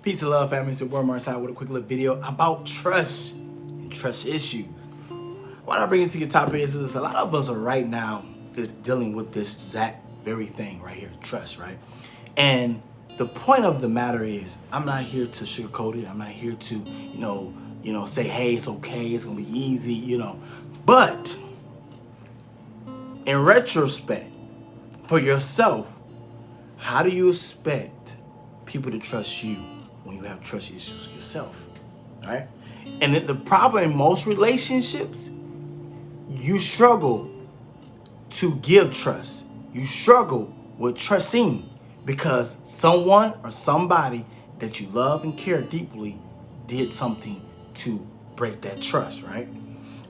Peace and love, family. It's your boy Amari Asad with a quick little video about trust and trust issues. Why I bring it to your topic is a lot of us are right now is dealing with this exact very thing right here, trust, right? And the point of the matter is, I'm not here to sugarcoat it. I'm not here to, say, hey, it's okay, it's gonna be easy, But in retrospect, for yourself, how do you expect people to trust you when you have trust issues yourself, right? And the problem in most relationships, you struggle to give trust. You struggle with trusting because someone or somebody that you love and care deeply did something to break that trust, right?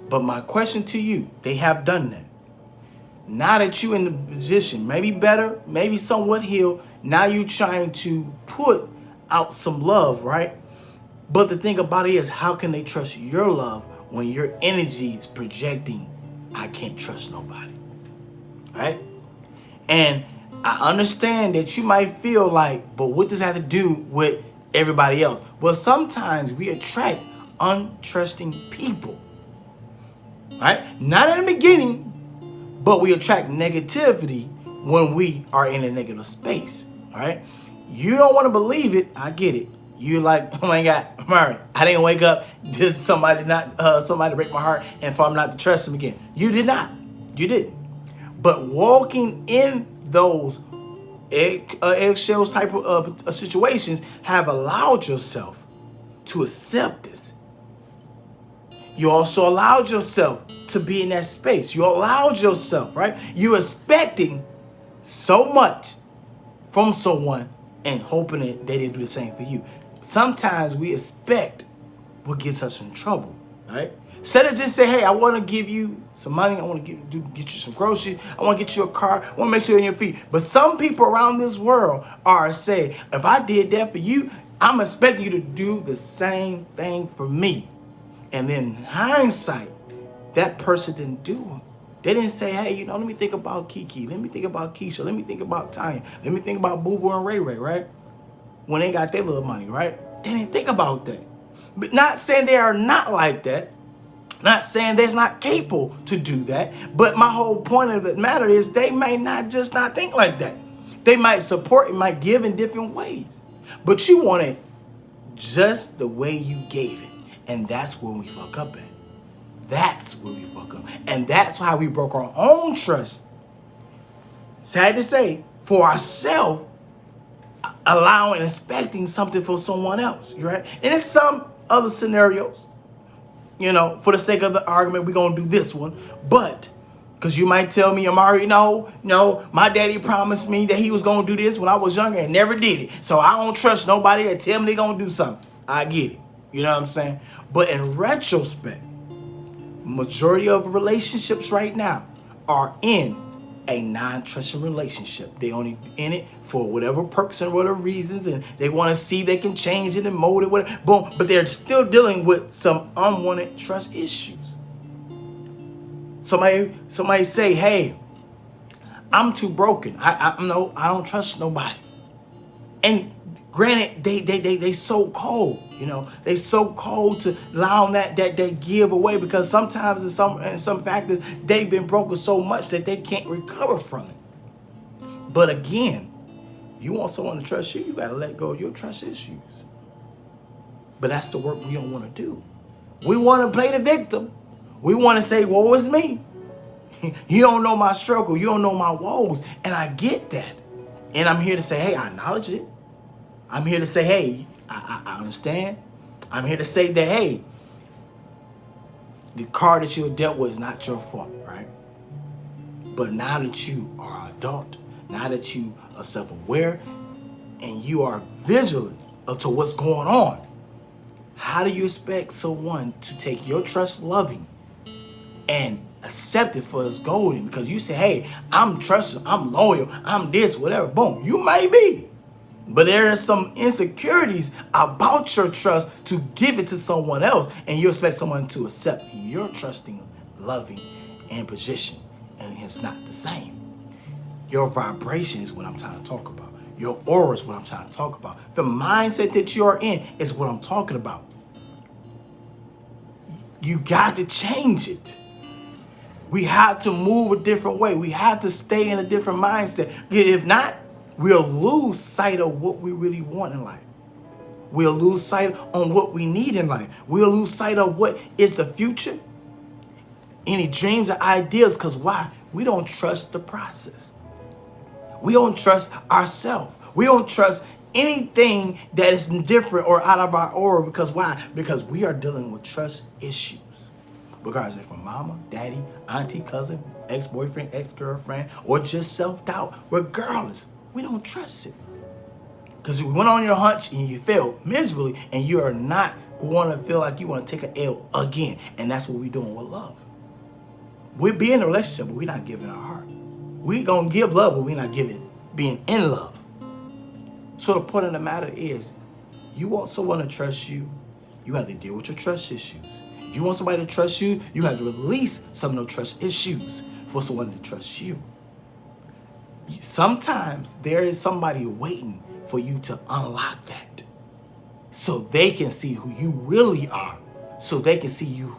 But my question to you, they have done that. Now that you're in the position, maybe better, maybe somewhat healed, now you're trying to put out some love, right? But the thing about it is, how can they trust your love when your energy is projecting, I can't trust nobody, right? And I understand that you might feel like, but what does that have to do with everybody else? Well, sometimes we attract untrusting people, right? Not in the beginning, but we attract negativity when we are in a negative space, all right? You don't want to believe it. I get it. You're like, oh my God, Amari, I didn't wake up just somebody to break my heart and for I'm not to trust him again. You did not. You didn't. But walking in those eggshells type of situations have allowed yourself to accept this. You also allowed yourself to be in that space. You allowed yourself, right? You're expecting so much from someone and hoping that they do the same for you. Sometimes we expect what gets us in trouble, right? Instead of just say, hey, I want to give you some money. I want to get you some groceries. I want to get you a car. I want to make sure you're on your feet. But some people around this world are saying, if I did that for you, I'm expecting you to do the same thing for me. And then in hindsight, that person didn't do it. They didn't say, hey, let me think about Kiki. Let me think about Keisha. Let me think about Tanya. Let me think about Boo Boo and Ray Ray, right? When they got their little money, right? They didn't think about that. But not saying they are not like that. Not saying they're not capable to do that. But my whole point of the matter is they may not think like that. They might support and might give in different ways. But you want it just the way you gave it. And that's where we fuck up at. That's where we fuck up. And that's how we broke our own trust. Sad to say, for ourselves, allowing and expecting something from someone else, right? And in some other scenarios, for the sake of the argument, we're going to do this one. But, because you might tell me, Amari, no, my daddy promised me that he was going to do this when I was younger and never did it. So I don't trust nobody that tell me they're going to do something. I get it. You know what I'm saying? But in retrospect, majority of relationships right now are in a non-trusting relationship. They only in it for whatever perks and whatever reasons, and they want to see they can change it and mold it, whatever. Boom. But they're still dealing with some unwanted trust issues. Somebody say, hey, I'm too broken. I don't trust nobody. And granted, they so cold, they so cold to allow that they give away, because sometimes in some factors they've been broken so much that they can't recover from it. But again, you want someone to trust you, you got to let go of your trust issues. But that's the work we don't want to do. We want to play the victim. We want to say, woe is me. You don't know my struggle. You don't know my woes. And I get that. And I'm here to say, hey, I acknowledge it. I'm here to say, hey, I understand. I'm here to say that, hey, the card that you dealt with is not your fault, right? But now that you are an adult, now that you are self-aware, and you are vigilant to what's going on, how do you expect someone to take your trust loving and accept it for its golden? Because you say, hey, I'm trusting, I'm loyal, I'm this, whatever. Boom, you may be. But there are some insecurities about your trust to give it to someone else, and you expect someone to accept your trusting, loving, and position, and it's not the same. Your vibration is what I'm trying to talk about. Your aura is what I'm trying to talk about. The mindset that you are in is what I'm talking about. You got to change it. We have to move a different way. We have to stay in a different mindset. If not, we'll lose sight of what we really want in life. We'll lose sight on what we need in life. We'll lose sight of what is the future. Any dreams or ideas, because why? We don't trust the process. We don't trust ourselves. We don't trust anything that is different or out of our aura. Because why? Because we are dealing with trust issues. Regardless if from mama, daddy, auntie, cousin, ex-boyfriend, ex-girlfriend, or just self-doubt. Regardless, we don't trust it. Because you went on your hunch and you failed miserably, and you are not going to feel like you want to take an L again. And that's what we're doing with love. We be in a relationship, but we're not giving our heart. We're going to give love, but we're not being in love. So the point of the matter is, you want someone to trust you, you have to deal with your trust issues. If you want somebody to trust you, you have to release some of those trust issues for someone to trust you. Sometimes there is somebody waiting for you to unlock that so they can see who you really are, so they can see you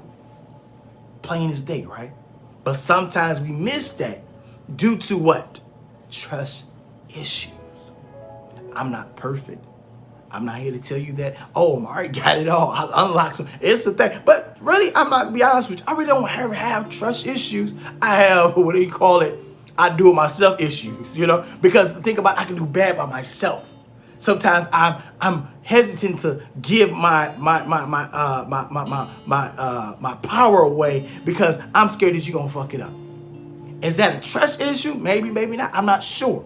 plain as day, right? But sometimes we miss that due to what? Trust issues. I'm not perfect. I'm not here to tell you that, oh, Amari got it all. I unlocked some. It's the thing. But really, I'm not going to be honest with you. I really don't have trust issues. I have, what do you call it? I do it myself issues, because think about it, I can do bad by myself. Sometimes I'm hesitant to give my power away because I'm scared that you're going to fuck it up. Is that a trust issue? Maybe, maybe not. I'm not sure.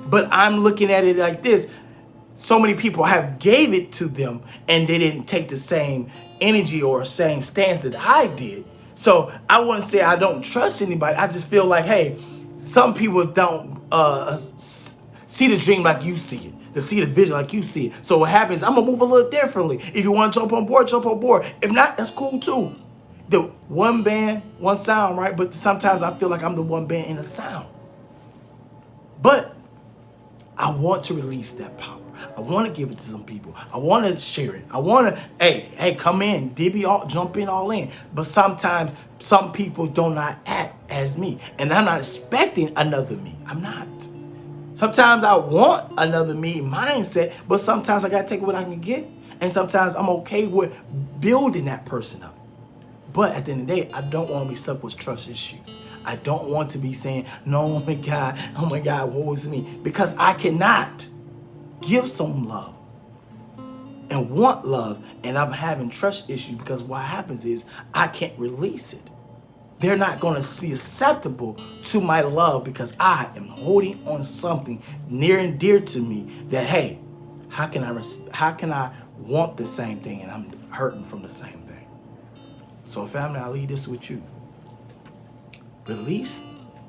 But I'm looking at it like this. So many people have gave it to them and they didn't take the same energy or same stance that I did. So I wouldn't say I don't trust anybody. I just feel like, hey, some people don't see the dream like you see it, to see the vision like you see it. So what happens, I'm going to move a little differently. If you want to jump on board, jump on board. If not, that's cool too. The one band, one sound, right? But sometimes I feel like I'm the one band in a sound. But I want to release that power. I want to give it to some people. I want to share it. I want to, hey, come in, jump in all in. But sometimes some people do not act as me. And I'm not expecting another me. I'm not. Sometimes I want another me mindset, but sometimes I got to take what I can get. And sometimes I'm okay with building that person up. But at the end of the day, I don't want to be stuck with trust issues. I don't want to be saying, no, oh my God, woe is me. Because I cannot give some love and want love, and I'm having trust issues because what happens is I can't release it. They're not going to be acceptable to my love because I am holding on something near and dear to me that, hey, how can I want the same thing and I'm hurting from the same thing? So family, I leave this with you. Release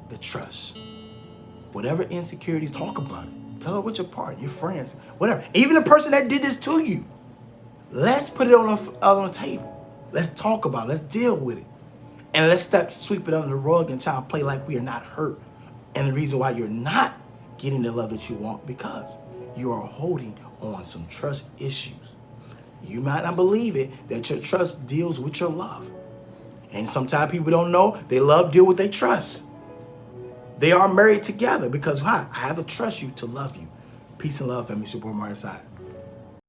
the trust. Whatever insecurities, talk about it. Tell her with your partner, your friends, whatever. Even the person that did this to you. Let's put it on the table. Let's talk about it. Let's deal with it. And let's stop sweep it under the rug and try to play like we are not hurt. And the reason why you're not getting the love that you want, because you are holding on some trust issues. You might not believe it, that your trust deals with your love. And sometimes people don't know they love deal with their trust. They are married together because why? I have to trust you to love you. Peace and love, family. It's your boy, Amari Asad.